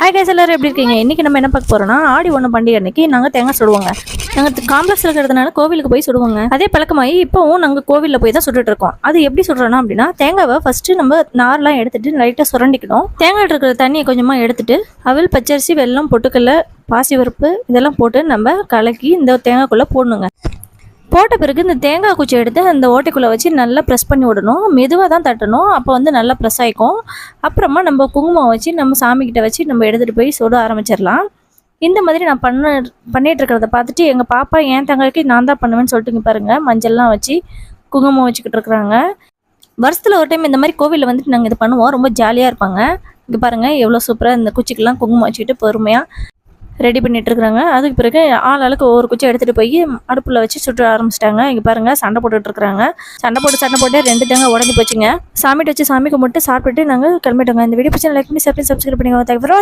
Hi guys, எல்லாரும் எப்படி இருக்கீங்க? இன்னைக்கு நம்ம என்ன பார்க்க போறோம்னா, ஆடி 1 பண்டிகை அன்னைக்கு நாங்கள் தேங்காய் சுடுவோங்க. நாங்கள் காம்ப்ளெக்ஸில் இருக்கிறதுனால கோவிலுக்கு போய் சுடுவோங்க. அதே பழக்கமாகி இப்போவும் நாங்கள் கோவிலில் போய் தான் சுட்டுட்டு இருக்கோம். அது எப்படி சுடுறோம்னா அப்படின்னா, தேங்காவை ஃபர்ஸ்ட் நம்ம நார்லாம் எடுத்துட்டு லைட்டாக சுரண்டிக்கணும். தேங்காய் இருக்கிற தண்ணியை கொஞ்சமாக எடுத்துட்டு அவல், பச்சரிசி, வெல்லம், பொட்டுக்கல்ல, பாசிபருப்பு இதெல்லாம் போட்டு நம்ம கலக்கி இந்த தேங்காய்க்குள்ளே போடணுங்க. போட்ட பிறகு இந்த தேங்காய் குச்சி எடுத்து அந்த ஓட்டைக்குள்ளே வச்சு நல்லா ப்ரெஸ் பண்ணி விடணும். மெதுவாக தான் தட்டணும், அப்போ வந்து நல்லா ப்ரெஸ் ஆகிக்கும். அப்புறமா நம்ம குங்குமம் வச்சு நம்ம சாமிக்கிட்ட வச்சு நம்ம எடுத்துகிட்டு போய் சுட ஆரம்பிச்சிடலாம். இந்த மாதிரி நான் பண்ணிகிட்டு இருக்கிறத பார்த்துட்டு எங்கள் பாப்பா என் தங்கைக்கு நான் தான் பண்ணுவேன்னு சொல்லிட்டு இங்கே பாருங்கள், மஞ்சள்லாம் வச்சு குங்குமம் வச்சுக்கிட்டு இருக்கிறாங்க. வருஷத்தில் ஒரு டைம் இந்த மாதிரி கோவிலில் வந்துட்டு நாங்கள் இது பண்ணுவோம். ரொம்ப ஜாலியாக இருப்பாங்க. இங்கே பாருங்கள் எவ்வளோ சூப்பராக இந்த குச்சிக்கெல்லாம் குங்குமம் வச்சுக்கிட்டு பொறுமையாக ரெடி பண்ணிட்டு இருக்கிறாங்க. அதுக்கு பிறகு ஆளுக்கு ஒவ்வொரு குச்சி எடுத்துகிட்டு போய் அடுப்பில் வச்சு சுற்ற ஆரம்பிச்சிட்டாங்க. இங்கே பாருங்கள் சண்டை போட்டுட்டு இருக்கிறாங்க. சண்டை போட்டு 2 தேங்காய் உடஞ்சி போச்சுங்க. சாமிட்டு வச்சு சாமி கும்பிட்டு சாப்பிட்டுட்டு நாங்கள் கிளம்பிட்டோங்க. இந்த வீடியோ பிடிச்சா லைக் பண்ணி சப்ஸ்கிரைப் பண்ணிக்கோங்க.